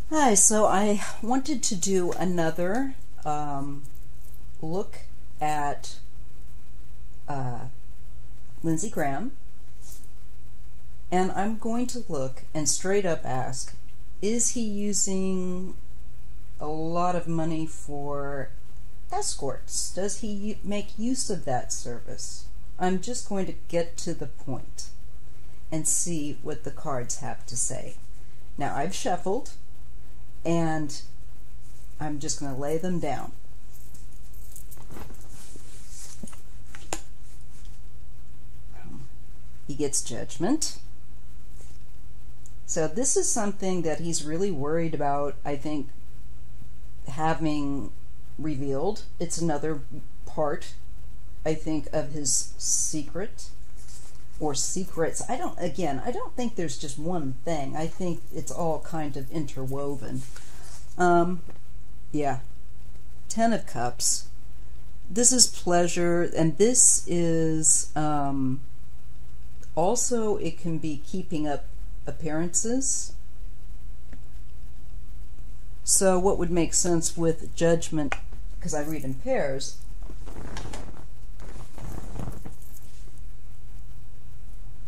Hi, so I wanted to do another look at Lindsey Graham, and I'm going to look and straight up ask, is he using a lot of money for escorts? Does he make use of that service? I'm just going to get to the point and see what the cards have to say. Now, I've shuffled, and I'm just going to lay them down. He gets Judgment. So this is something that he's really worried about, I think, having revealed. It's another part, I think, of his secret or secrets. I don't think there's just one thing. I think it's all kind of interwoven. Yeah. 10 of Cups. This is pleasure, and this is also, it can be keeping up appearances. So what would make sense with Judgment, because I read in pairs,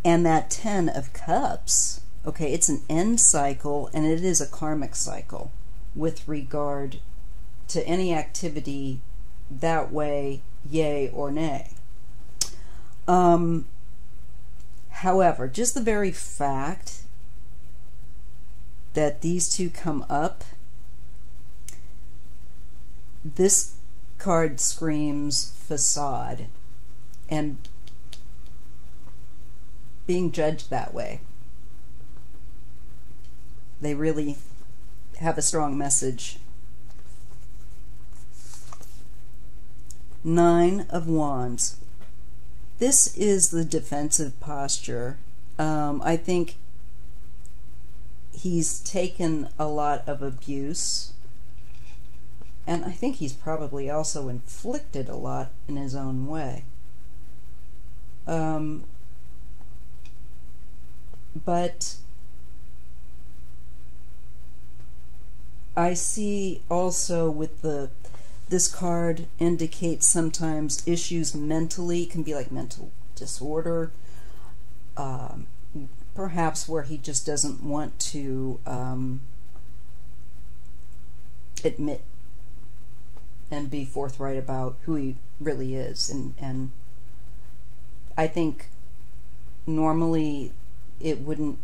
and that 10 of Cups, okay, it's an end cycle, and it is a karmic cycle with regard to any activity that way, yay or nay. However, just the very fact that these two come up, this card screams facade and being judged that way. They really have a strong message. 9 of Wands. This is the defensive posture. I think he's taken a lot of abuse, and I think he's probably also inflicted a lot in his own way. But I see also with this card indicates sometimes issues mentally. It can be like mental disorder, perhaps where he just doesn't want to admit and be forthright about who he really is. And I think normally it wouldn't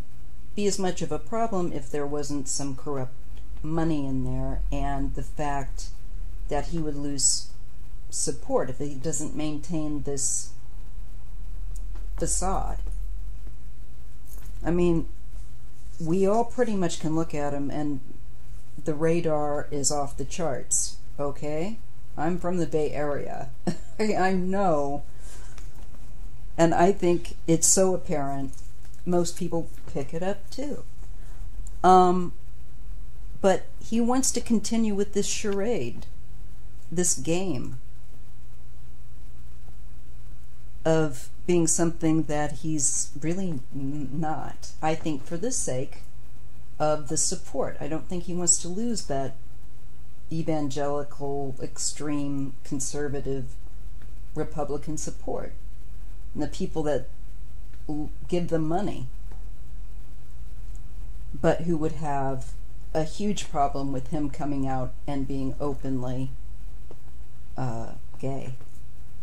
be as much of a problem if there wasn't some corrupt money in there, and the fact that he would lose support if he doesn't maintain this facade. I mean, we all pretty much can look at him and the radar is off the charts, okay? I'm from the Bay Area. I know, and I think it's so apparent. Most people pick it up too. But he wants to continue with this charade, this game of being something that he's really not. I think for the sake of the support. I don't think he wants to lose that evangelical, extreme, conservative Republican support and the people that give them money, but who would have a huge problem with him coming out and being openly gay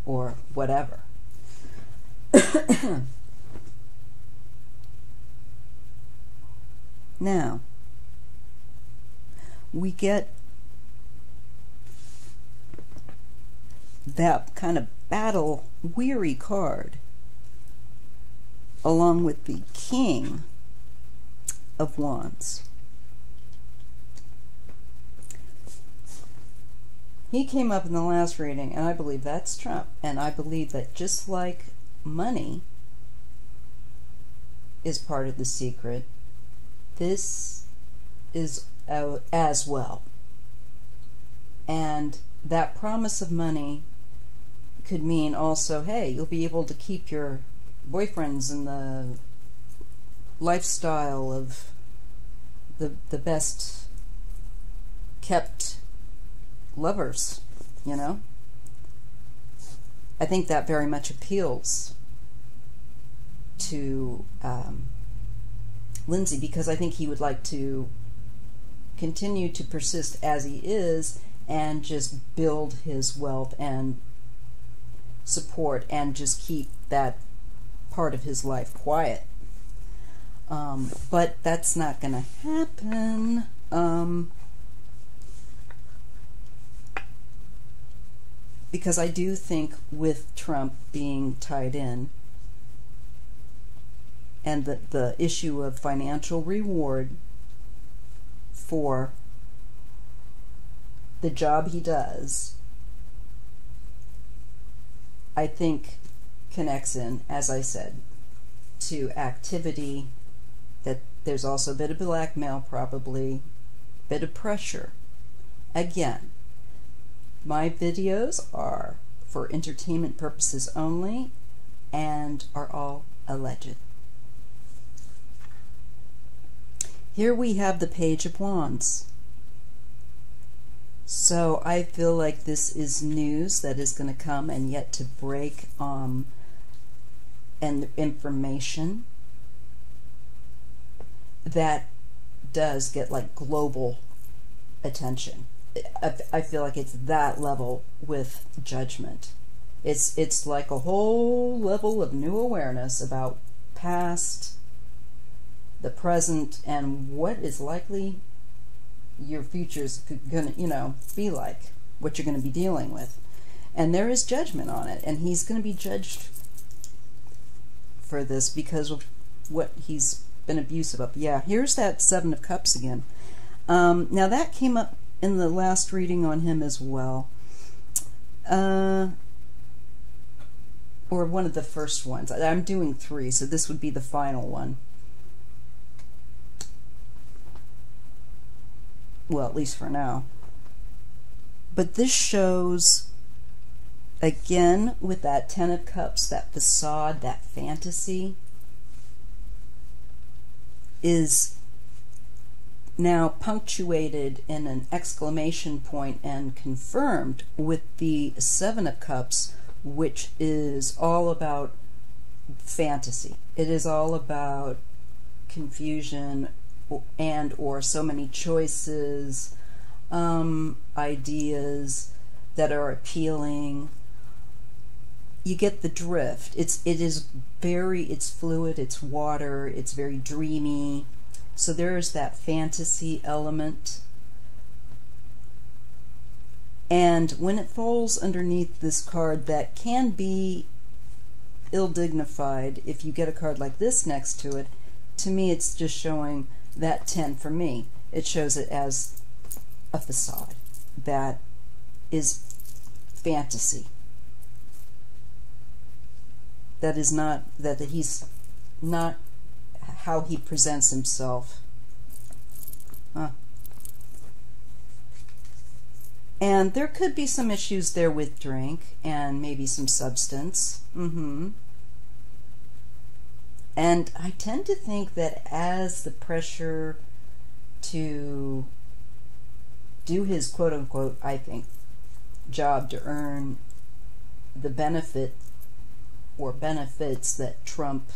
or whatever. Now, we get that kind of battle-weary card along with the King of Wands. He came up in the last reading, and I believe that's Trump. And I believe that just like money is part of the secret, this is as well. And that promise of money could mean also, hey, you'll be able to keep your boyfriends and the lifestyle of the best kept lovers, you know? I think that very much appeals to Lindsey, because I think he would like to continue to persist as he is and just build his wealth and support and just keep that part of his life quiet. But that's not going to happen. Because I do think with Trump being tied in and the issue of financial reward for the job he does, I think connects in, as I said, to activity, that there's also a bit of blackmail, probably, a bit of pressure. Again, my videos are for entertainment purposes only and are all alleged. Here we have the Page of Wands. So I feel like this is news that is going to come and yet to break, and information that does get like global attention. I feel like it's that level with Judgment. It's like a whole level of new awareness about past, the present, and what is likely your future's gonna, be like, what you're gonna be dealing with. And there is judgment on it, and he's gonna be judged for this because of what he's been abusive of. Yeah, here's that Seven of Cups again. Now that came up in the last reading on him as well. Or one of the first ones. I'm doing 3, so this would be the final one. Well, at least for now. But this shows, again, with that Ten of Cups, that facade, that fantasy, is now punctuated in an exclamation point and confirmed with the Seven of Cups, which is all about fantasy. It is all about confusion and or so many choices, ideas that are appealing. You get the drift. It's fluid, it's water, it's very dreamy. So there's that fantasy element. And when it falls underneath this card that can be ill-dignified, if you get a card like this next to it, to me it's just showing that 10 for me. It shows it as a facade that is fantasy. That is not, that he's not how he presents himself. And there could be some issues there with drink and maybe some substance. And I tend to think that as the pressure to do his quote-unquote, I think, job to earn the benefit or benefits that Trump,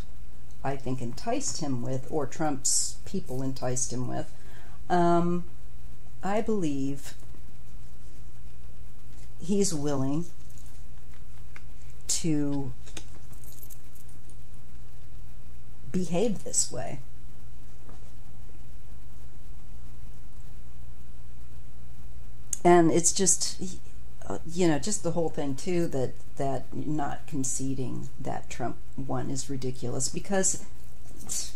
I think, enticed him with, or Trump's people enticed him with, I believe he's willing to behave this way. And it's just, just the whole thing too, that not conceding that Trump won is ridiculous, because it's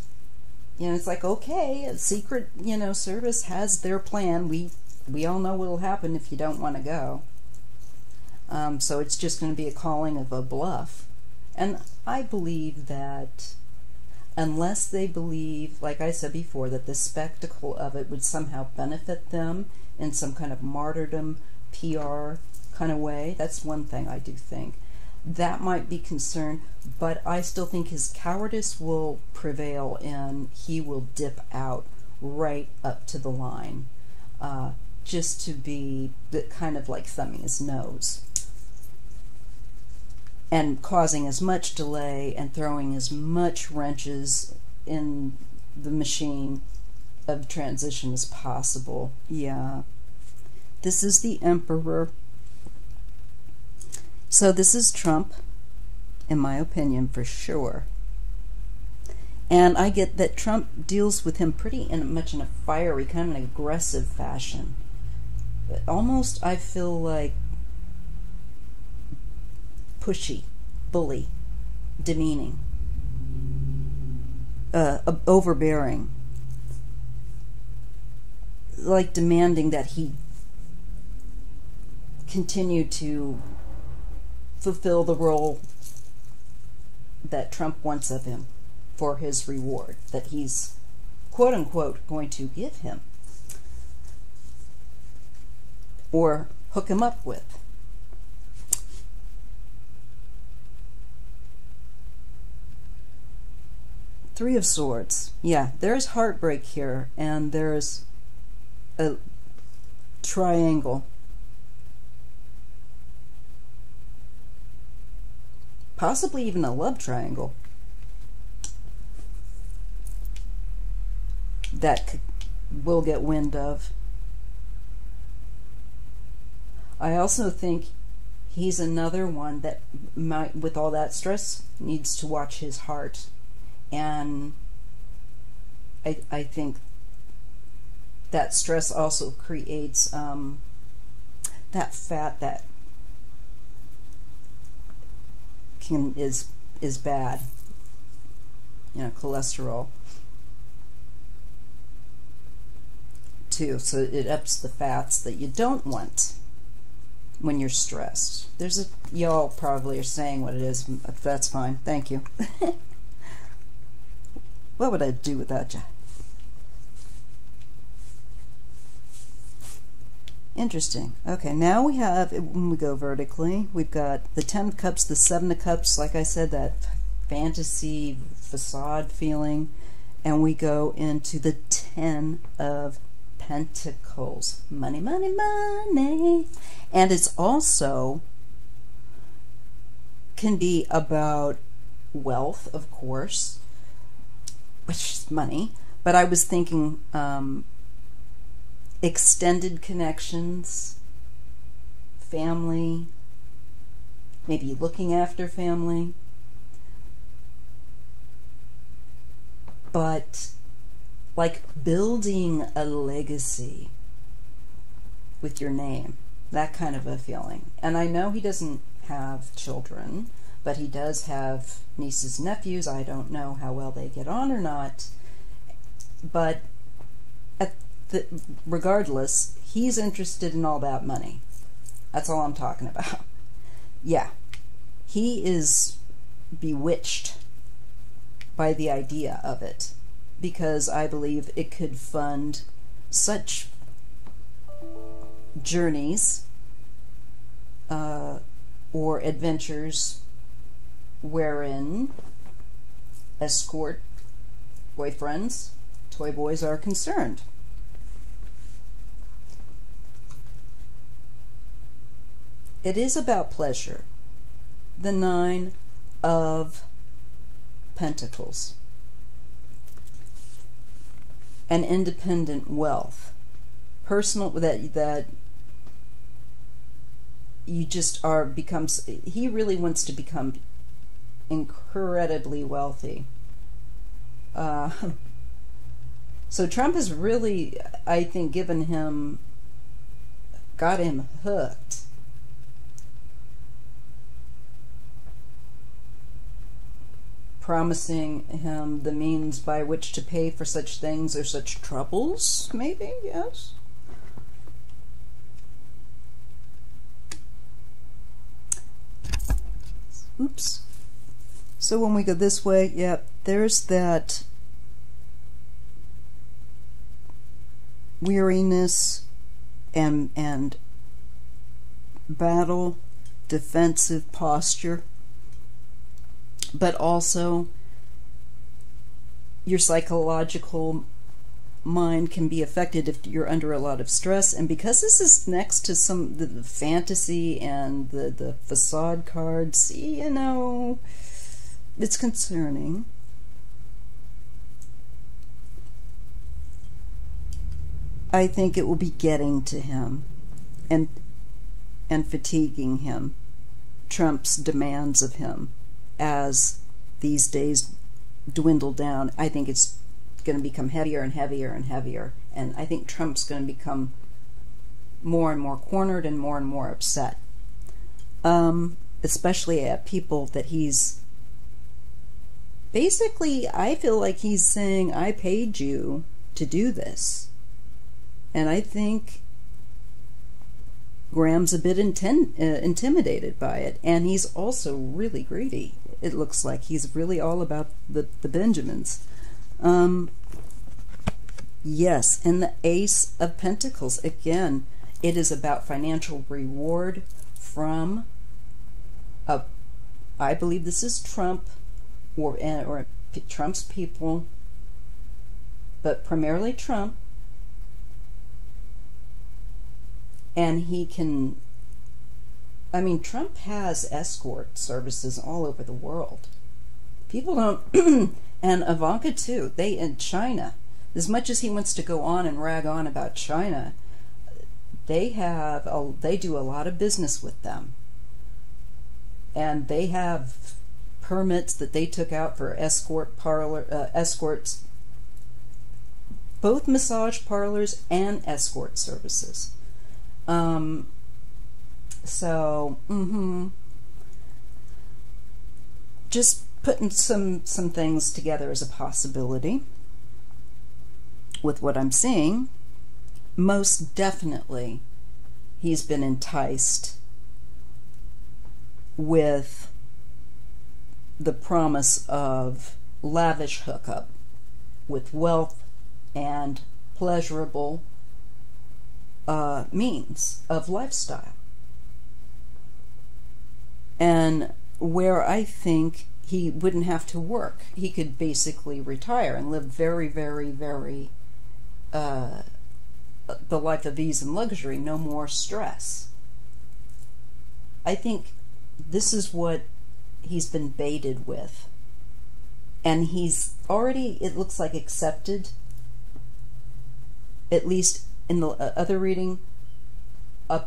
like, okay, a secret service has their plan. We all know what will happen if you don't want to go. So it's just going to be a calling of a bluff. And I believe that unless they believe, like I said before, that the spectacle of it would somehow benefit them in some kind of martyrdom, PR kind of way, that's one thing I do think. That might be concerned, but I still think his cowardice will prevail and he will dip out right up to the line. just to be kind of like thumbing his nose and causing as much delay and throwing as much wrenches in the machine of transition as possible. Yeah. This is the Emperor. So this is Trump, in my opinion, for sure. And I get that Trump deals with him pretty much in a fiery, kind of an aggressive fashion. But almost, I feel like, pushy, bully, demeaning, overbearing, like demanding that he continue to fulfill the role that Trump wants of him for his reward, that he's quote-unquote going to give him or hook him up with. Three of Swords. Yeah, there's heartbreak here, and there's a triangle. Possibly even a love triangle that we'll get wind of. I also think he's another one that might, with all that stress, needs to watch his heart. And I think that stress also creates that fat that is bad. You know, cholesterol too. So it ups the fats that you don't want when you're stressed. Y'all probably are saying what it is. That's fine. Thank you. What would I do without you? Interesting. Okay, now we have, when we go vertically, we've got the 10 of Cups, the 7 of Cups, like I said, that fantasy facade feeling, and we go into the 10 of Pentacles. Money, money, money. And it's also can be about wealth, of course, which is money, but I was thinking extended connections, family, maybe looking after family, but like building a legacy with your name, that kind of a feeling. And I know he doesn't have children, but he does have nieces and nephews. I don't know how well they get on or not, but regardless, he's interested in all that money. That's all I'm talking about. Yeah, he is bewitched by the idea of it, because I believe it could fund such journeys or adventures wherein escort boyfriends, toy boys are concerned. It is about pleasure. The 9 of Pentacles. And independent wealth. Personal, that you just he really wants to become incredibly wealthy. So Trump has really, I think, got him hooked. Promising him the means by which to pay for such things or such troubles, maybe, yes. Oops. So when we go this way, yep, there's that weariness and battle, defensive posture, but also your psychological mind can be affected if you're under a lot of stress. And because this is next to some the fantasy and the facade cards, you know, it's concerning. I think it will be getting to him and fatiguing him, Trump's demands of him, as these days dwindle down. I think it's going to become heavier and heavier and heavier, and I think Trump's going to become more and more cornered and more upset, especially at people that he's basically, I feel like he's saying, I paid you to do this. And I think Graham's a bit intimidated by it, and he's also really greedy. It looks like he's really all about the Benjamins. Yes, and the Ace of Pentacles. Again, it is about financial reward from I believe this is Trump or Trump's people, but primarily Trump. And he can, I mean, Trump has escort services all over the world. People don't, and Ivanka too, they in China, as much as he wants to go on and rag on about China, they do a lot of business with them. And they have permits that they took out for escorts, both massage parlors and escort services. Just putting some things together as a possibility with what I'm seeing. Most definitely he's been enticed with the promise of lavish hookup with wealth and pleasurable means of lifestyle, and where I think he wouldn't have to work. He could basically retire and live very, very, very the life of ease and luxury, no more stress. I think this is what he's been baited with, and he's already, it looks like, accepted, at least in the other reading, a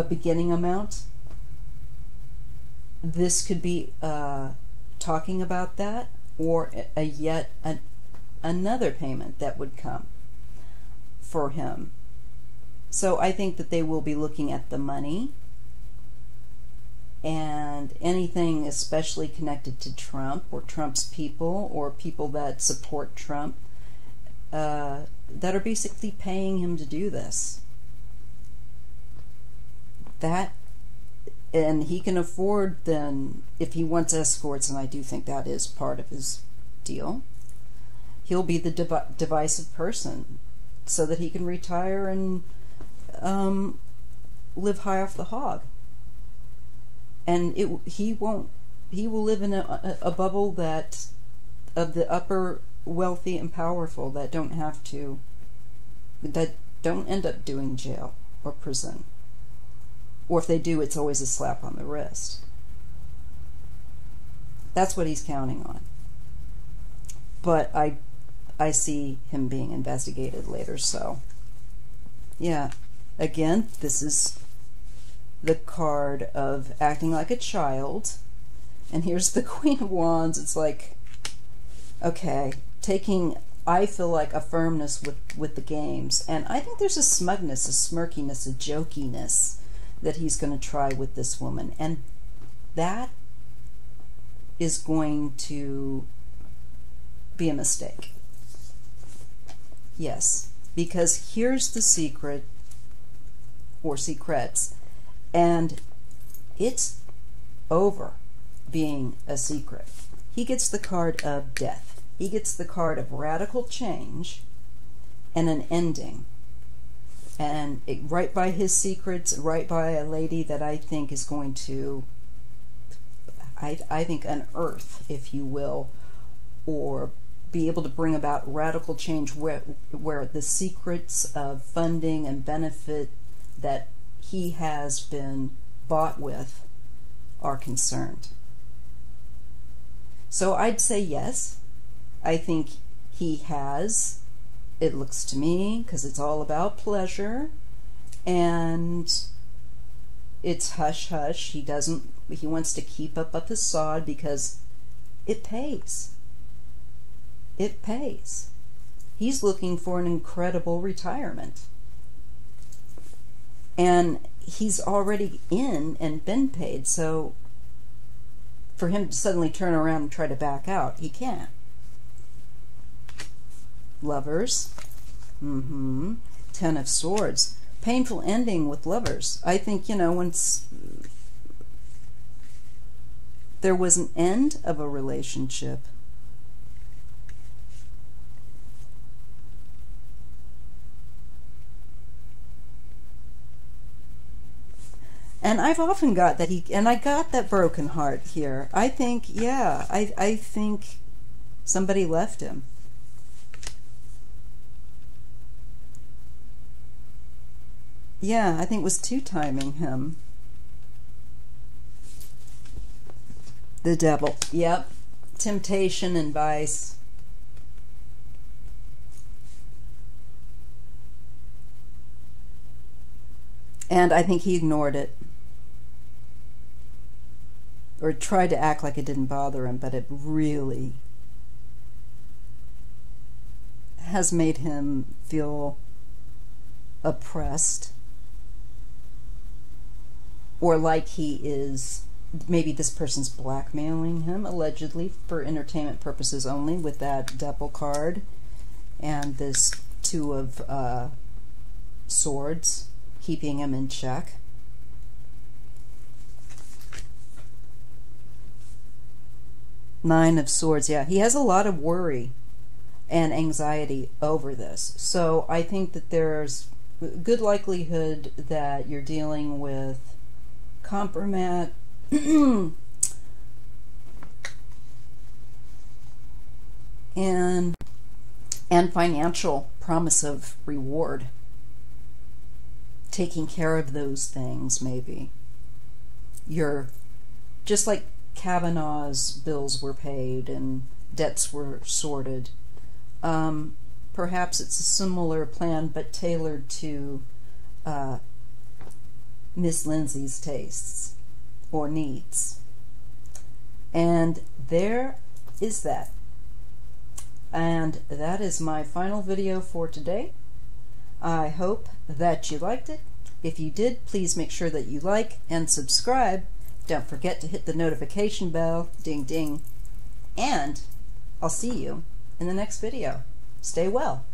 beginning amount. This could be talking about that, or another payment that would come for him. So I think that they will be looking at the money and anything especially connected to Trump or Trump's people or people that support Trump, that are basically paying him to do this. That, and he can afford then, if he wants escorts, and I do think that is part of his deal, he'll be the divisive person so that he can retire and live high off the hog. And he will live in a bubble that of the upper wealthy and powerful that don't end up doing jail or prison, or if they do, it's always a slap on the wrist. That's what he's counting on. But I see him being investigated later. So yeah, again, this is the card of acting like a child, and here's the Queen of Wands. It's like, okay, taking, I feel like, a firmness with the games, and I think there's a smugness, a smirkiness, a jokiness that he's going to try with this woman, and that is going to be a mistake. Yes, because here's the secret, or secrets, and it's over being a secret. He gets the card of death. He gets the card of radical change and an ending. And right by his secrets, right by a lady that I think is going to, I think, unearth, if you will, or be able to bring about radical change where the secrets of funding and benefit that he has been bought with are concerned. So I'd say yes. I think he has. It looks to me, because it's all about pleasure, and it's hush hush. He wants to keep up the facade because it pays. It pays. He's looking for an incredible retirement. And he's already in and been paid, so for him to suddenly turn around and try to back out, he can't. Lovers. Ten of Swords. Painful ending with lovers. I think, once there was an end of a relationship, and I've often got that I got that broken heart here. I think, yeah, I think somebody left him. Yeah, I think it was two-timing him. The Devil. Yep. Temptation and vice. And I think he ignored it. Or tried to act like it didn't bother him, but it really has made him feel oppressed. Or like he is, maybe this person's blackmailing him, allegedly, for entertainment purposes only, with that Devil card and this Two of Swords, keeping him in check. Nine of Swords, yeah. He has a lot of worry and anxiety over this. So I think that there's good likelihood that you're dealing with compromise and financial promise of reward. Taking care of those things, maybe. You're just like Kavanaugh's bills were paid and debts were sorted. Perhaps it's a similar plan, but tailored to Miss Lindsay's tastes or needs. And there is that. And that is my final video for today. I hope that you liked it. If you did, please make sure that you like and subscribe. Don't forget to hit the notification bell, ding ding. And I'll see you in the next video. Stay well.